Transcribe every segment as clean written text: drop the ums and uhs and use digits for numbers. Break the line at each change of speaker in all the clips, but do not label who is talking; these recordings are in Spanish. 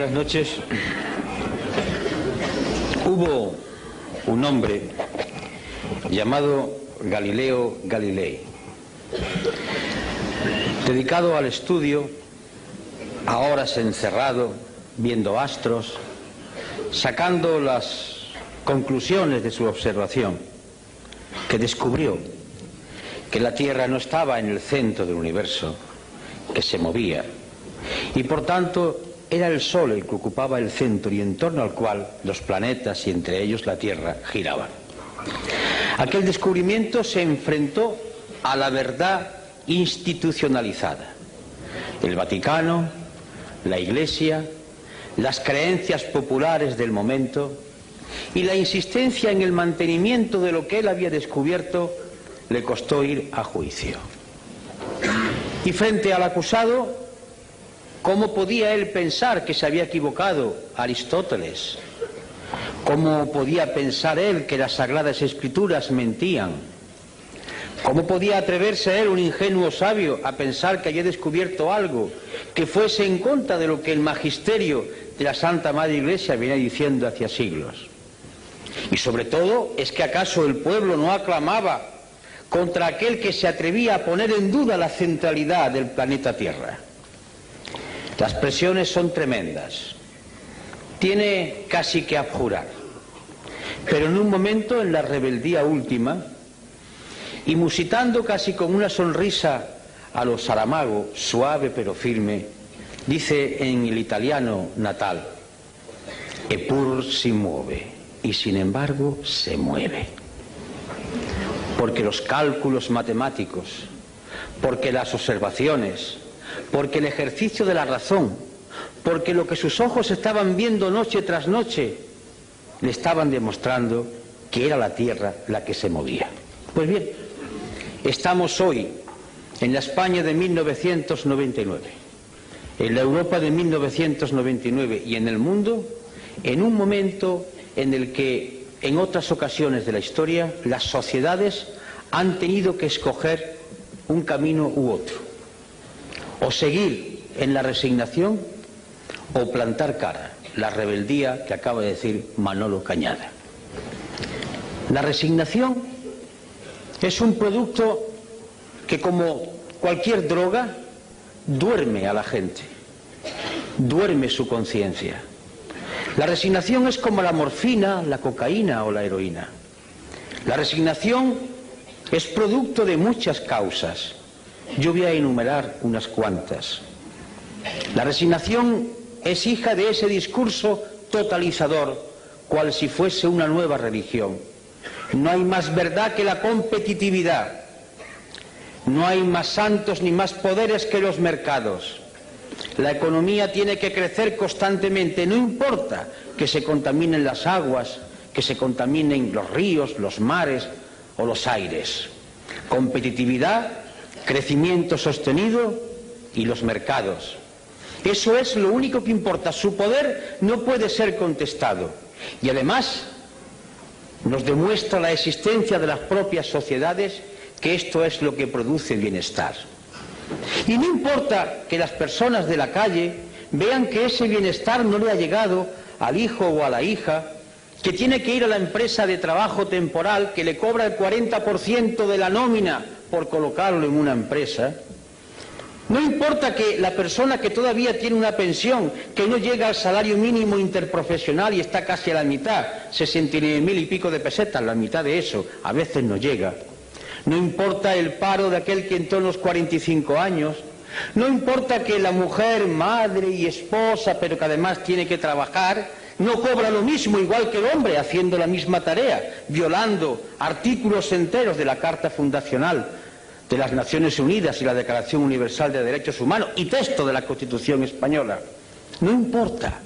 Buenas noches. Hubo un hombre llamado Galileo Galilei, dedicado al estudio, a horas encerrado, viendo astros, sacando las conclusiones de su observación, que descubrió que la Tierra no estaba en el centro del universo, que se movía, y por tanto era el Sol el que ocupaba el centro y en torno al cual los planetas y entre ellos la Tierra giraban. Aquel descubrimiento se enfrentó a la verdad institucionalizada. El Vaticano, la Iglesia, las creencias populares del momento y la insistencia en el mantenimiento de lo que él había descubierto le costó ir a juicio. Y frente al acusado, ¿cómo podía él pensar que se había equivocado Aristóteles? ¿Cómo podía pensar él que las Sagradas Escrituras mentían? ¿Cómo podía atreverse él, un ingenuo sabio, a pensar que había descubierto algo que fuese en contra de lo que el magisterio de la Santa Madre Iglesia venía diciendo hacía siglos? Y sobre todo, ¿es que acaso el pueblo no aclamaba contra aquel que se atrevía a poner en duda la centralidad del planeta Tierra? Las presiones son tremendas. Tiene casi que abjurar. Pero en un momento, en la rebeldía última, y musitando casi con una sonrisa a lo Saramago, suave pero firme, dice en el italiano natal: "Eppur si muove", y sin embargo se mueve. Porque los cálculos matemáticos, porque las observaciones, porque el ejercicio de la razón, porque lo que sus ojos estaban viendo noche tras noche, le estaban demostrando que era la Tierra la que se movía. Pues bien, estamos hoy en la España de 1999, en la Europa de 1999 y en el mundo, en un momento en el que en otras ocasiones de la historia las sociedades han tenido que escoger un camino u otro, o seguir en la resignación o plantar cara, la rebeldía que acaba de decir Manolo Cañada. La resignación es un producto que, como cualquier droga, duerme a la gente, duerme su conciencia. La resignación es como la morfina, la cocaína o la heroína. La resignación es producto de muchas causas. Yo voy a enumerar unas cuantas. La resignación es hija de ese discurso totalizador, cual si fuese una nueva religión. No hay más verdad que la competitividad. No hay más santos ni más poderes que los mercados. La economía tiene que crecer constantemente, no importa que se contaminen las aguas, que se contaminen los ríos, los mares o los aires. Competitividad, crecimiento sostenido y los mercados. Eso es lo único que importa. Su poder no puede ser contestado. Y además nos demuestra la existencia de las propias sociedades que esto es lo que produce bienestar. Y no importa que las personas de la calle vean que ese bienestar no le ha llegado al hijo o a la hija, que tiene que ir a la empresa de trabajo temporal que le cobra el 40% de la nómina por colocarlo en una empresa. No importa que la persona que todavía tiene una pensión que no llega al salario mínimo interprofesional y está casi a la mitad, 69.000 y pico de pesetas, la mitad de eso, a veces no llega. No importa el paro de aquel que entró en los 45 años. No importa que la mujer, madre y esposa, pero que además tiene que trabajar, no cobra lo mismo igual que el hombre haciendo la misma tarea, violando artículos enteros de la Carta Fundacional de las Naciones Unidas y la Declaración Universal de Derechos Humanos y texto de la Constitución Española. No importa,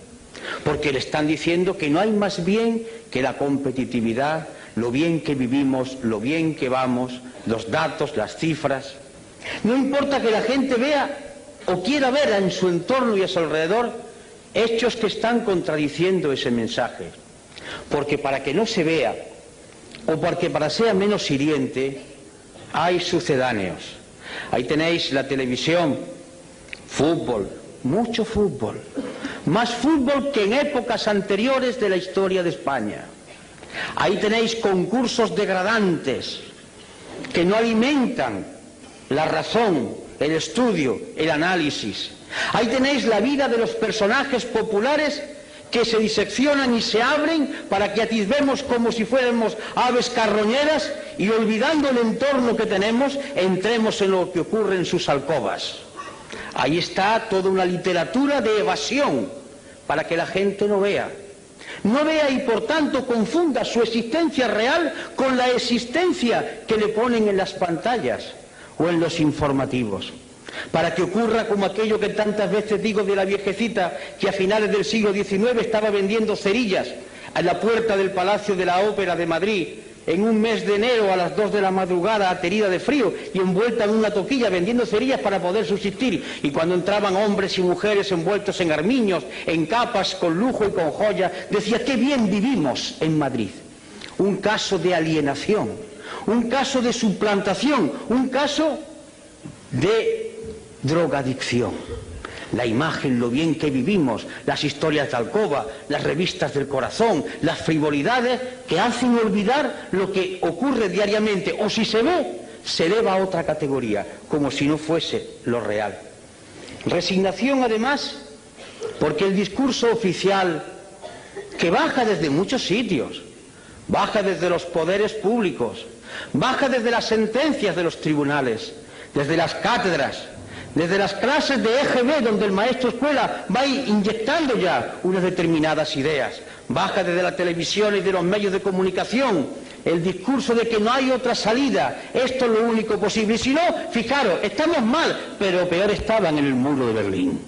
porque le están diciendo que no hay más bien que la competitividad, lo bien que vivimos, lo bien que vamos, los datos, las cifras. No importa que la gente vea o quiera ver en su entorno y a su alrededor hechos que están contradiciendo ese mensaje, porque para que no se vea o porque para sea menos hiriente hay sucedáneos. Ahí tenéis la televisión, fútbol, mucho fútbol, más fútbol que en épocas anteriores de la historia de España. Ahí tenéis concursos degradantes que no alimentan la razón, el estudio, el análisis. Ahí tenéis la vida de los personajes populares que se diseccionan y se abren para que atisbemos como si fuéramos aves carroñeras y, olvidando el entorno que tenemos, entremos en lo que ocurre en sus alcobas. Ahí está toda una literatura de evasión para que la gente no vea y por tanto confunda su existencia real con la existencia que le ponen en las pantallas o en los informativos, para que ocurra como aquello que tantas veces digo de la viejecita que a finales del siglo XIX estaba vendiendo cerillas a la puerta del Palacio de la Ópera de Madrid en un mes de enero a las 2 de la madrugada, aterida de frío y envuelta en una toquilla vendiendo cerillas para poder subsistir. Y cuando entraban hombres y mujeres envueltos en armiños, en capas, con lujo y con joyas, decía: qué bien vivimos en Madrid. Un caso de alienación, un caso de suplantación, un caso de drogadicción. La imagen, lo bien que vivimos, las historias de alcoba, las revistas del corazón, las frivolidades que hacen olvidar lo que ocurre diariamente, o si se ve, se eleva a otra categoría, como si no fuese lo real. Resignación, además, porque el discurso oficial, que baja desde muchos sitios, baja desde los poderes públicos, baja desde las sentencias de los tribunales, desde las cátedras, desde las clases de EGB, donde el maestro escuela va inyectando ya unas determinadas ideas, baja desde la televisión y de los medios de comunicación el discurso de que no hay otra salida, esto es lo único posible. Y si no, fijaros, estamos mal, pero peor estaban en el muro de Berlín.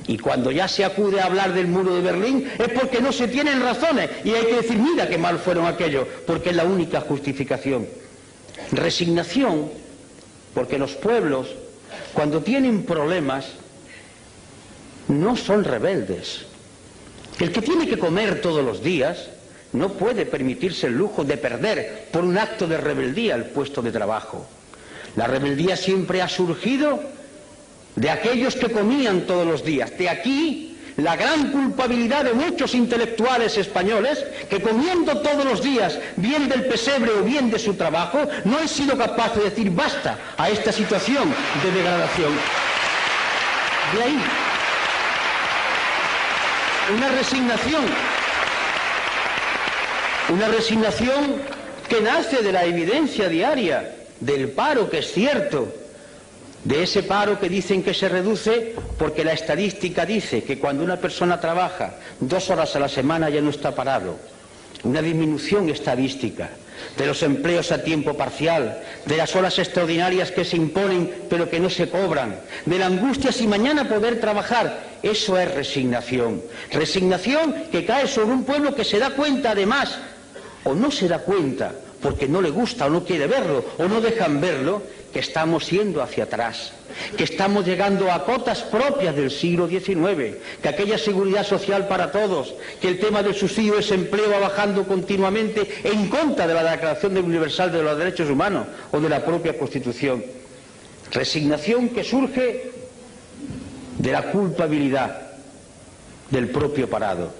Y cuando ya se acude a hablar del muro de Berlín es porque no se tienen razones y hay que decir: mira qué mal fueron aquellos, porque es la única justificación. Resignación, porque los pueblos, cuando tienen problemas, no son rebeldes. El que tiene que comer todos los días no puede permitirse el lujo de perder por un acto de rebeldía el puesto de trabajo. La rebeldía siempre ha surgido de aquellos que comían todos los días. De aquí la gran culpabilidad de muchos intelectuales españoles que, comiendo todos los días bien del pesebre o bien de su trabajo, no han sido capaces de decir basta a esta situación de degradación. De ahí una resignación que nace de la evidencia diaria del paro, que es cierto, de ese paro que dicen que se reduce porque la estadística dice que cuando una persona trabaja 2 horas a la semana ya no está parado. Una disminución estadística de los empleos a tiempo parcial, de las horas extraordinarias que se imponen pero que no se cobran, de la angustia si mañana poder trabajar. Eso es resignación. Resignación que cae sobre un pueblo que se da cuenta, además, o no se da cuenta porque no le gusta o no quiere verlo o no dejan verlo, que estamos yendo hacia atrás, que estamos llegando a cotas propias del siglo XIX, que aquella seguridad social para todos, que el tema del subsidio de desempleo va bajando continuamente en contra de la Declaración Universal de los Derechos Humanos o de la propia Constitución. Resignación que surge de la culpabilidad del propio parado.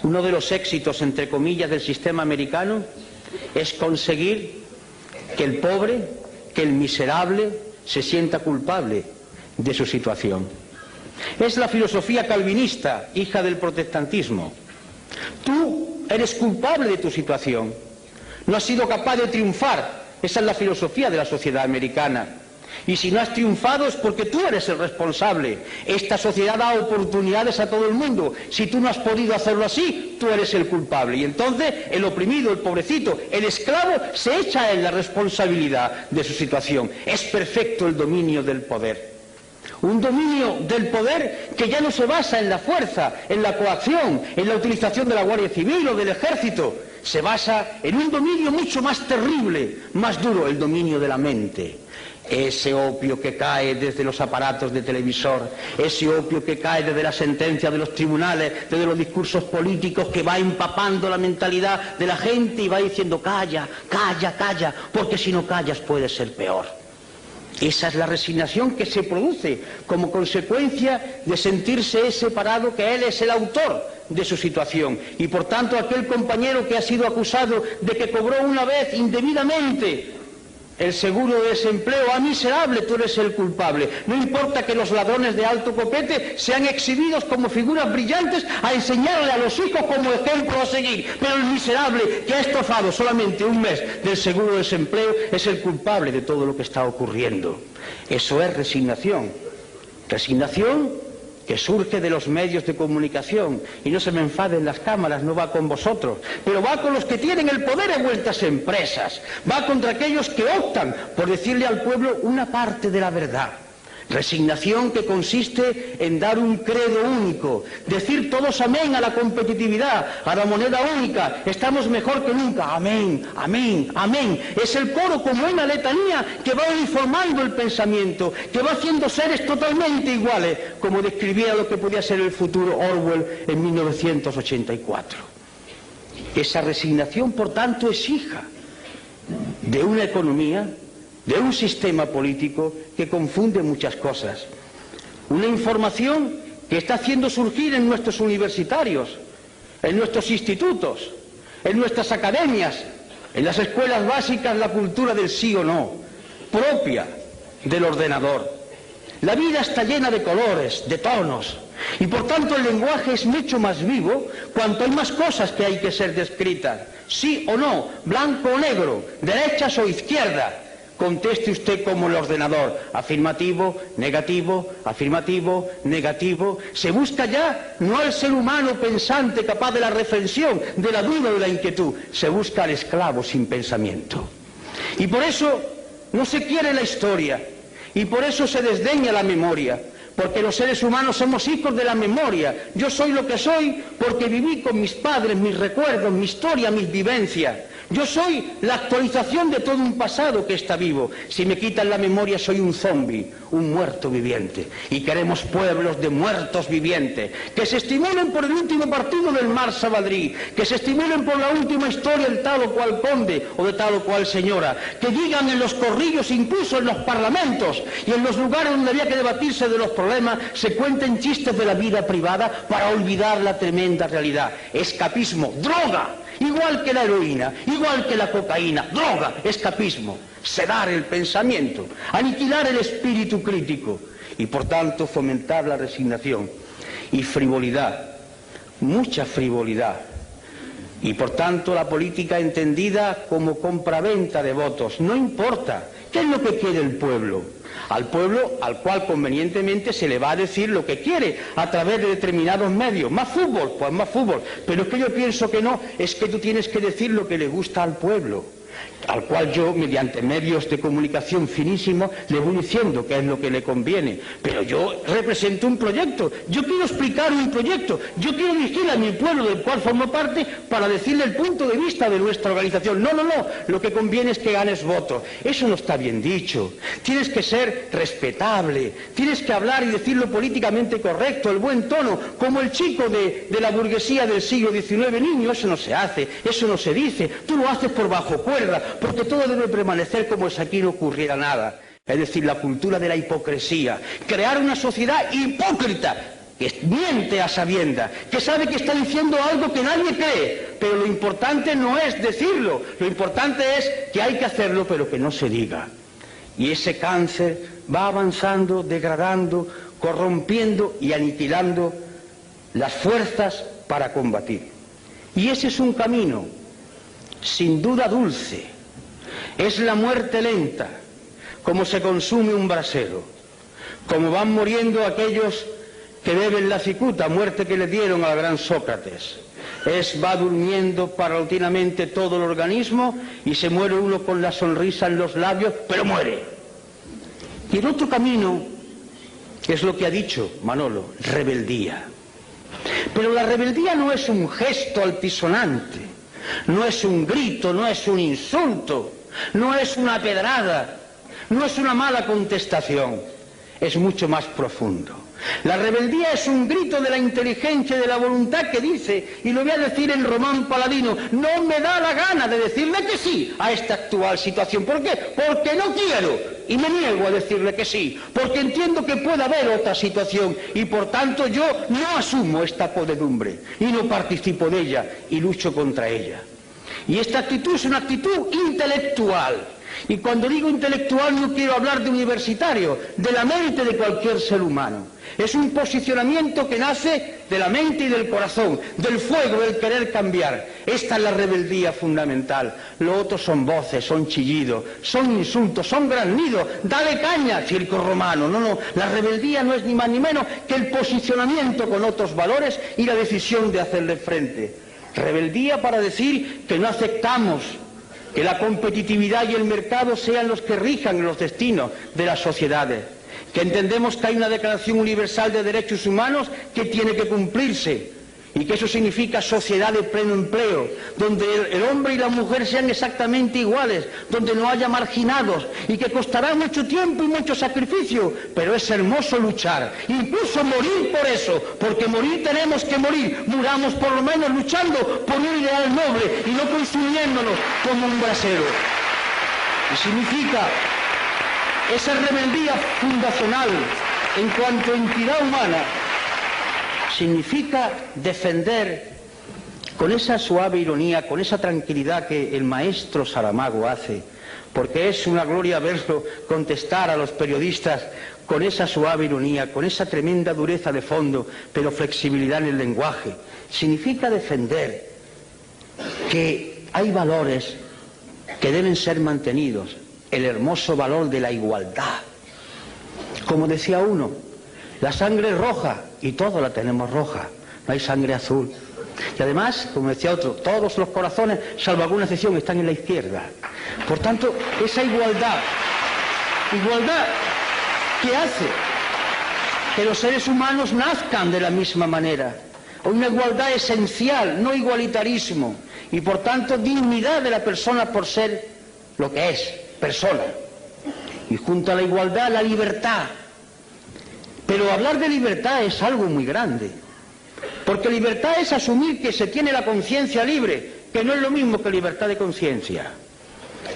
Uno de los éxitos, entre comillas, del sistema americano es conseguir que el pobre, que el miserable se sienta culpable de su situación. Es la filosofía calvinista, hija del protestantismo. Tú eres culpable de tu situación, no has sido capaz de triunfar. Esa es la filosofía de la sociedad americana. Y si no has triunfado es porque tú eres el responsable. Esta sociedad da oportunidades a todo el mundo. Si tú no has podido hacerlo así, tú eres el culpable. Y entonces el oprimido, el pobrecito, el esclavo se echa en la responsabilidad de su situación. Es perfecto el dominio del poder. Un dominio del poder que ya no se basa en la fuerza, en la coacción, en la utilización de la Guardia Civil o del Ejército. Se basa en un dominio mucho más terrible, más duro, el dominio de la mente. Ese opio que cae desde los aparatos de televisor, ese opio que cae desde la sentencia de los tribunales, desde los discursos políticos, que va empapando la mentalidad de la gente y va diciendo calla, calla, calla, porque si no callas puede ser peor. Esa es la resignación que se produce como consecuencia de sentirse separado, que él es el autor de su situación. Y por tanto aquel compañero que ha sido acusado de que cobró una vez indebidamente el seguro de desempleo, ¡ah, miserable, tú eres el culpable! No importa que los ladrones de alto copete sean exhibidos como figuras brillantes a enseñarle a los hijos como ejemplo a seguir, pero el miserable que ha estafado solamente un mes del seguro de desempleo es el culpable de todo lo que está ocurriendo. Eso es resignación. Resignación que surge de los medios de comunicación, y no se me enfaden las cámaras, no va con vosotros, pero va con los que tienen el poder en vuestras empresas, va contra aquellos que optan por decirle al pueblo una parte de la verdad. Resignación que consiste en dar un credo único, decir todos amén a la competitividad, a la moneda única, estamos mejor que nunca, amén, amén, amén. Es el coro como una letanía que va uniformando el pensamiento, que va haciendo seres totalmente iguales, como describía lo que podía ser el futuro Orwell en 1984. Esa resignación, por tanto, es hija de una economía, de un sistema político que confunde muchas cosas. Una información que está haciendo surgir en nuestros universitarios, en nuestros institutos, en nuestras academias, en las escuelas básicas, la cultura del sí o no, propia del ordenador. La vida está llena de colores, de tonos, y por tanto el lenguaje es mucho más vivo cuanto hay más cosas que hay que ser descritas. Sí o no, blanco o negro, derechas o izquierda. Conteste usted como el ordenador, afirmativo, negativo, afirmativo, negativo. Se busca ya no al ser humano pensante capaz de la reflexión, de la duda o de la inquietud, se busca al esclavo sin pensamiento. Y por eso no se quiere la historia, y por eso se desdeña la memoria, porque los seres humanos somos hijos de la memoria. Yo soy lo que soy porque viví con mis padres, mis recuerdos, mi historia, mis vivencias. Yo soy la actualización de todo un pasado que está vivo. Si me quitan la memoria soy un zombi, un muerto viviente. Y queremos pueblos de muertos vivientes, que se estimulen por el último partido del Marsa Madrid, que se estimulen por la última historia del tal o cual conde o de tal o cual señora, que digan en los corrillos, incluso en los parlamentos y en los lugares donde había que debatirse de los problemas, se cuenten chistes de la vida privada para olvidar la tremenda realidad. Escapismo, droga. Igual que la heroína, igual que la cocaína, droga, escapismo, sedar el pensamiento, aniquilar el espíritu crítico y por tanto fomentar la resignación y frivolidad, mucha frivolidad. Y por tanto la política entendida como compraventa de votos. No importa, ¿qué es lo que quiere el pueblo? Al pueblo al cual convenientemente se le va a decir lo que quiere a través de determinados medios. Más fútbol, pues más fútbol. Pero es que yo pienso que no, es que tú tienes que decir lo que le gusta al pueblo, al cual yo, mediante medios de comunicación finísimos, le voy diciendo qué es lo que le conviene. Pero yo represento un proyecto, yo quiero explicar un proyecto, yo quiero dirigir a mi pueblo del cual formo parte para decirle el punto de vista de nuestra organización. No, no, no, lo que conviene es que ganes votos. Eso no está bien dicho. Tienes que ser respetable, tienes que hablar y decirlo políticamente correcto, el buen tono, como el chico de la burguesía del siglo XIX. Niño, eso no se hace, eso no se dice, tú lo haces por bajo cuerda, porque todo debe permanecer como si aquí no ocurriera nada. Es decir, la cultura de la hipocresía, crear una sociedad hipócrita, que miente a sabiendas, que sabe que está diciendo algo que nadie cree, pero lo importante no es decirlo, lo importante es que hay que hacerlo, pero que no se diga. Y ese cáncer va avanzando, degradando, corrompiendo y aniquilando las fuerzas para combatir. Y ese es un camino, sin duda dulce, es la muerte lenta, como se consume un brasero, como van muriendo aquellos que beben la cicuta, muerte que le dieron al gran Sócrates. Va durmiendo paulatinamente todo el organismo y se muere uno con la sonrisa en los labios, pero muere. Y el otro camino es lo que ha dicho Manolo, rebeldía. Pero la rebeldía no es un gesto altisonante, no es un grito, no es un insulto, no es una pedrada, no es una mala contestación, es mucho más profundo. La rebeldía es un grito de la inteligencia y de la voluntad que dice, y lo voy a decir en Román Paladino, no me da la gana de decirle que sí a esta actual situación. ¿Por qué? Porque no quiero. Y me niego a decirle que sí, porque entiendo que puede haber otra situación y por tanto yo no asumo esta podredumbre y no participo de ella y lucho contra ella. Y esta actitud es una actitud intelectual. Y cuando digo intelectual no quiero hablar de universitario, de la mente de cualquier ser humano. Es un posicionamiento que nace de la mente y del corazón, del fuego, del querer cambiar. Esta es la rebeldía fundamental. Lo otro son voces, son chillidos, son insultos, son graznidos. Dale caña, circo romano. No, la rebeldía no es ni más ni menos que el posicionamiento con otros valores y la decisión de hacerle frente. Rebeldía para decir que no aceptamos que la competitividad y el mercado sean los que rijan los destinos de las sociedades, que entendemos que hay una Declaración Universal de Derechos Humanos que tiene que cumplirse y que eso significa sociedad de pleno empleo, donde el hombre y la mujer sean exactamente iguales, donde no haya marginados y que costará mucho tiempo y mucho sacrificio, pero es hermoso luchar, incluso morir por eso, porque morir tenemos que morir, muramos por lo menos luchando por un ideal noble y no consumiéndonos como un brasero. Y significa esa rebeldía fundacional en cuanto a entidad humana, significa defender con esa suave ironía, con esa tranquilidad que el maestro Saramago hace, porque es una gloria verlo contestar a los periodistas con esa suave ironía, con esa tremenda dureza de fondo, pero flexibilidad en el lenguaje. Significa defender que hay valores que deben ser mantenidos, el hermoso valor de la igualdad. Como decía uno, la sangre es roja y todos la tenemos roja, no hay sangre azul. Y además, como decía otro, todos los corazones, salvo alguna excepción, están en la izquierda. Por tanto, esa igualdad que hace que los seres humanos nazcan de la misma manera. Una igualdad esencial, no igualitarismo, y por tanto dignidad de la persona por ser lo que es, persona. Y junto a la igualdad, la libertad. Pero hablar de libertad es algo muy grande, porque libertad es asumir que se tiene la conciencia libre, que no es lo mismo que libertad de conciencia.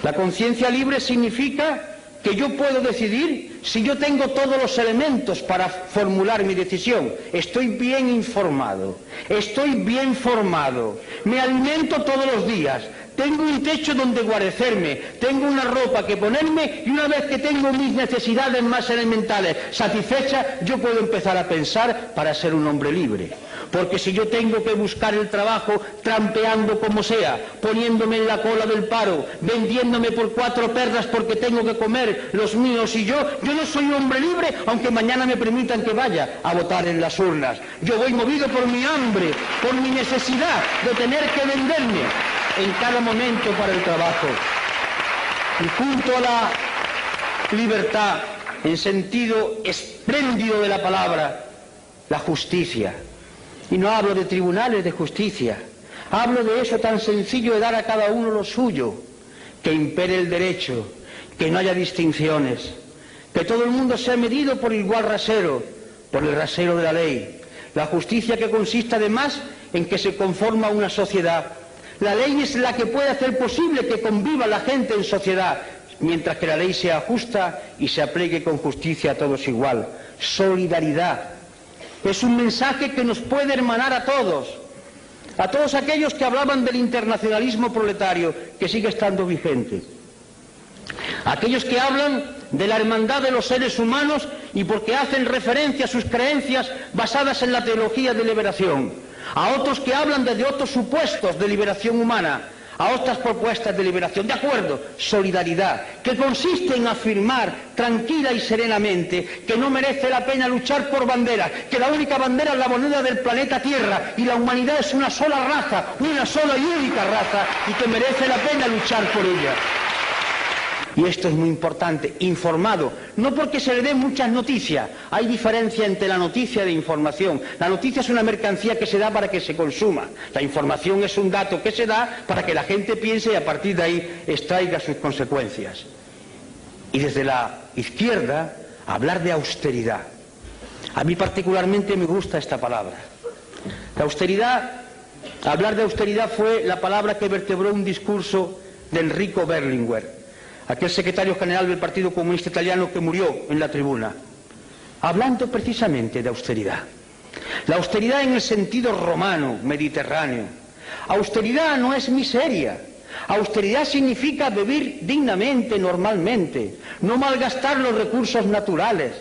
La conciencia libre significa que yo puedo decidir si yo tengo todos los elementos para formular mi decisión. Estoy bien informado, estoy bien formado, me alimento todos los días, tengo un techo donde guarecerme, tengo una ropa que ponerme y una vez que tengo mis necesidades más elementales satisfechas, yo puedo empezar a pensar para ser un hombre libre. Porque si yo tengo que buscar el trabajo trampeando como sea, poniéndome en la cola del paro, vendiéndome por 4 perras porque tengo que comer los míos y yo no soy un hombre libre, aunque mañana me permitan que vaya a votar en las urnas. Yo voy movido por mi hambre, por mi necesidad de tener que venderme en cada momento para el trabajo. Y junto a la libertad, en sentido espléndido de la palabra, la justicia. Y no hablo de tribunales de justicia, hablo de eso tan sencillo de dar a cada uno lo suyo, que impere el derecho, que no haya distinciones, que todo el mundo sea medido por igual rasero, por el rasero de la ley. La justicia que consiste además en que se conforma una sociedad. La ley es la que puede hacer posible que conviva la gente en sociedad, mientras que la ley sea justa y se aplique con justicia a todos igual. Solidaridad. Es un mensaje que nos puede hermanar a todos aquellos que hablaban del internacionalismo proletario, que sigue estando vigente, aquellos que hablan de la hermandad de los seres humanos y porque hacen referencia a sus creencias basadas en la teología de liberación, a otros que hablan desde otros supuestos de liberación humana, a otras propuestas de liberación. De acuerdo, solidaridad, que consiste en afirmar tranquila y serenamente que no merece la pena luchar por banderas, que la única bandera es la moneda del planeta Tierra y la humanidad es una sola raza, una sola y única raza, y que merece la pena luchar por ella. Y esto es muy importante, informado, no porque se le den muchas noticias, hay diferencia entre la noticia y la información. La noticia es una mercancía que se da para que se consuma, la información es un dato que se da para que la gente piense y a partir de ahí extraiga sus consecuencias. Y desde la izquierda, hablar de austeridad. A mí particularmente me gusta esta palabra. La austeridad, hablar de austeridad fue la palabra que vertebró un discurso de Enrico Berlinguer. aquel secretario general del Partido Comunista Italiano que murió en la tribuna, hablando precisamente de austeridad. La austeridad en el sentido romano, mediterráneo. Austeridad no es miseria. Austeridad significa vivir dignamente, normalmente, no malgastar los recursos naturales,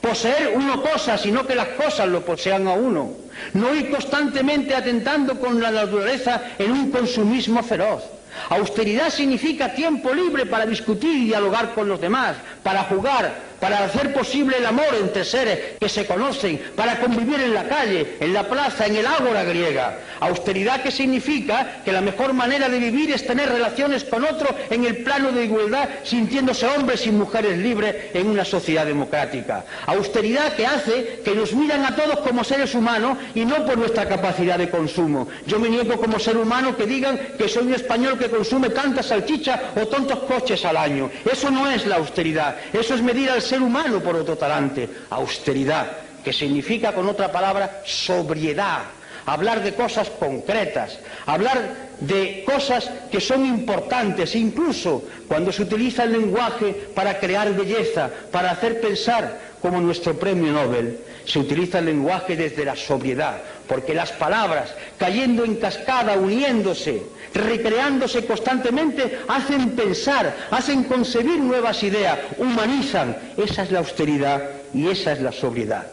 poseer uno cosas, sino que las cosas lo posean a uno, no ir constantemente atentando con la naturaleza en un consumismo feroz. Austeridad significa tiempo libre para discutir y dialogar con los demás, para jugar, para hacer posible el amor entre seres que se conocen, para convivir en la calle, en la plaza, en el ágora griega. Austeridad que significa que la mejor manera de vivir es tener relaciones con otros en el plano de igualdad, sintiéndose hombres y mujeres libres en una sociedad democrática. Austeridad que hace que nos miran a todos como seres humanos y no por nuestra capacidad de consumo. Yo me niego como ser humano que digan que soy un español que consume tantas salchichas o tantos coches al año. Eso no es la austeridad, eso es medir al ser humano por otro talante. Austeridad, que significa con otra palabra sobriedad, hablar de cosas concretas, hablar de cosas que son importantes, incluso cuando se utiliza el lenguaje para crear belleza, para hacer pensar, como nuestro premio Nobel, se utiliza el lenguaje desde la sobriedad, porque las palabras, cayendo en cascada, uniéndose, recreándose constantemente, hacen pensar, hacen concebir nuevas ideas, humanizan. Esa es la austeridad y esa es la sobriedad.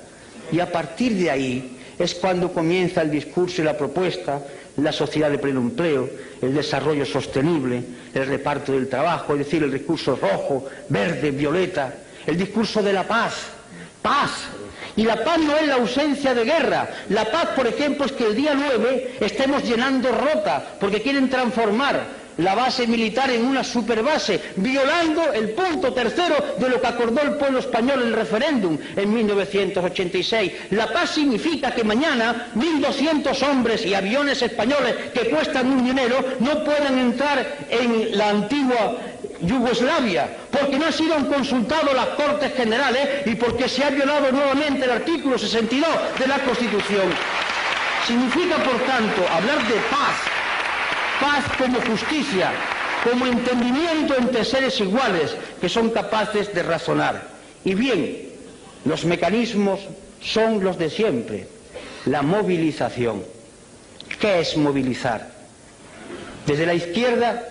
Y a partir de ahí es cuando comienza el discurso y la propuesta, la sociedad de pleno empleo, el desarrollo sostenible, el reparto del trabajo, es decir, el discurso rojo, verde, violeta, el discurso de la paz. Paz. Y la paz no es la ausencia de guerra. La paz, por ejemplo, es que el día 9 estemos llenando Rota, porque quieren transformar la base militar en una superbase, violando el punto tercero de lo que acordó el pueblo español en el referéndum en 1986. La paz significa que mañana 1.200 hombres y aviones españoles que cuestan un dinero no puedan entrar en la antigua Yugoslavia, porque no han sido consultados las Cortes Generales y porque se ha violado nuevamente el artículo 62 de la Constitución. Significa, por tanto, hablar de paz, paz como justicia, como entendimiento entre seres iguales que son capaces de razonar. Y bien, los mecanismos son los de siempre. La movilización. ¿Qué es movilizar? Desde la izquierda,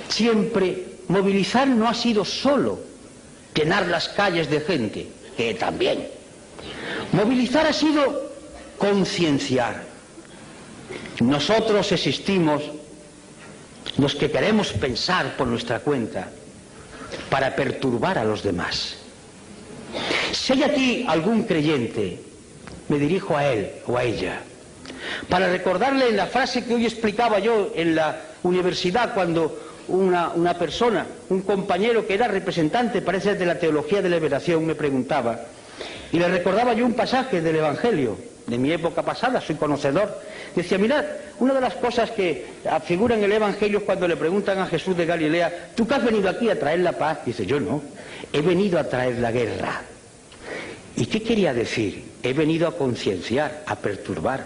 siempre movilizar no ha sido solo llenar las calles de gente, que también. Movilizar ha sido concienciar. Nosotros existimos, los que queremos pensar por nuestra cuenta, para perturbar a los demás. Si hay aquí algún creyente, me dirijo a él o a ella, para recordarle la frase que hoy explicaba yo en la universidad cuando una persona, un compañero que era representante, parece, de la teología de la liberación, me preguntaba, y le recordaba yo un pasaje del Evangelio, de mi época pasada, soy conocedor. Decía, mirad, una de las cosas que figura en el Evangelio es cuando le preguntan a Jesús de Galilea, ¿tú qué has venido aquí a traer la paz? Dice, yo no, he venido a traer la guerra. ¿Y qué quería decir? He venido a concienciar, a perturbar.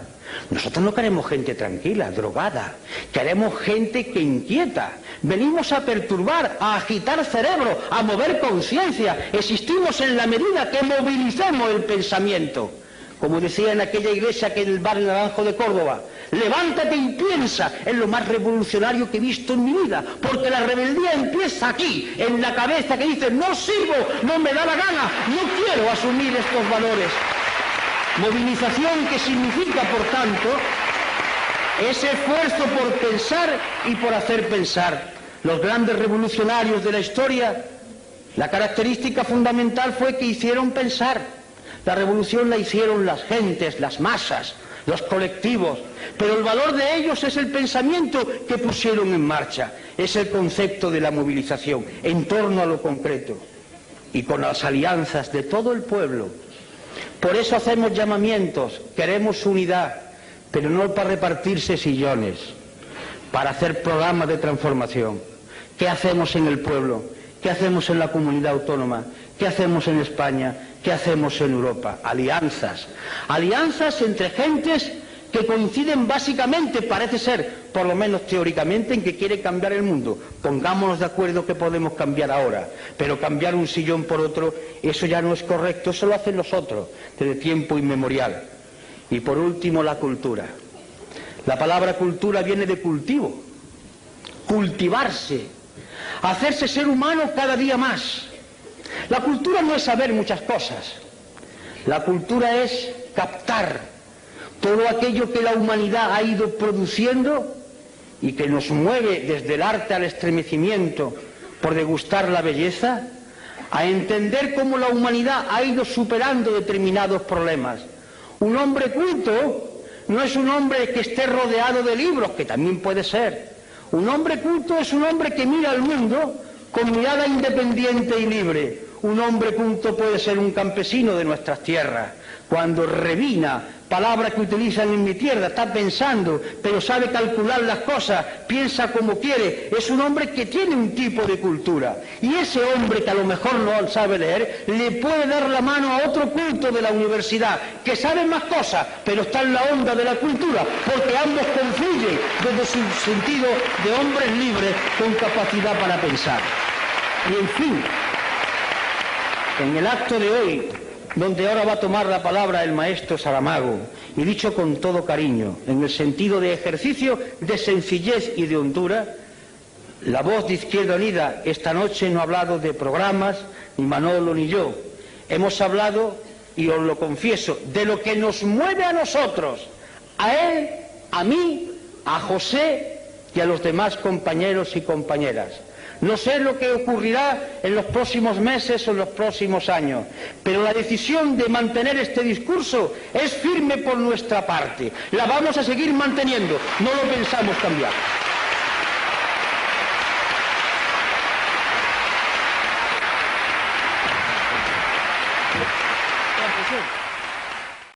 Nosotros no queremos gente tranquila, drogada, queremos gente que inquieta. Venimos a perturbar, a agitar cerebro, a mover conciencia. Existimos en la medida que movilicemos el pensamiento. Como decía en aquella iglesia que en el barrio Naranjo de Córdoba, levántate y piensa, es lo más revolucionario que he visto en mi vida, porque la rebeldía empieza aquí, en la cabeza que dice, no sirvo, no me da la gana, no quiero asumir estos valores. Movilización que significa, por tanto, ese esfuerzo por pensar y por hacer pensar. Los grandes revolucionarios de la historia, la característica fundamental fue que hicieron pensar. La revolución la hicieron las gentes, las masas, los colectivos, pero el valor de ellos es el pensamiento que pusieron en marcha, es el concepto de la movilización en torno a lo concreto y con las alianzas de todo el pueblo. Por eso hacemos llamamientos, queremos unidad, pero no para repartirse sillones, para hacer programas de transformación. ¿Qué hacemos en el pueblo? ¿Qué hacemos en la comunidad autónoma? ¿Qué hacemos en España? ¿Qué hacemos en Europa? Alianzas. Alianzas entre gentes que coinciden básicamente, parece ser, por lo menos teóricamente, en que quiere cambiar el mundo. Pongámonos de acuerdo que podemos cambiar ahora, pero cambiar un sillón por otro, eso ya no es correcto, eso lo hacen los otros, desde tiempo inmemorial. Y por último, la cultura. La palabra cultura viene de cultivo, cultivarse, hacerse ser humano cada día más. La cultura no es saber muchas cosas, la cultura es captar todo aquello que la humanidad ha ido produciendo y que nos mueve desde el arte al estremecimiento por degustar la belleza, a entender cómo la humanidad ha ido superando determinados problemas. Un hombre culto no es un hombre que esté rodeado de libros, que también puede ser. Un hombre culto es un hombre que mira al mundo con mirada independiente y libre. Un hombre culto puede ser un campesino de nuestras tierras. Cuando revina, palabra que utilizan en mi tierra, está pensando, pero sabe calcular las cosas, piensa como quiere, es un hombre que tiene un tipo de cultura. Y ese hombre que a lo mejor no sabe leer, le puede dar la mano a otro culto de la universidad, que sabe más cosas, pero está en la onda de la cultura, porque ambos confluyen desde su sentido de hombres libres con capacidad para pensar. Y en fin, en el acto de hoy, donde ahora va a tomar la palabra el maestro Saramago, y dicho con todo cariño, en el sentido de ejercicio de sencillez y de hondura, la voz de Izquierda Unida esta noche no ha hablado de programas, ni Manolo ni yo. Hemos hablado, y os lo confieso, de lo que nos mueve a nosotros, a él, a mí, a José y a los demás compañeros y compañeras. No sé lo que ocurrirá en los próximos meses o en los próximos años, pero la decisión de mantener este discurso es firme por nuestra parte. La vamos a seguir manteniendo, no lo pensamos cambiar.
Gracias.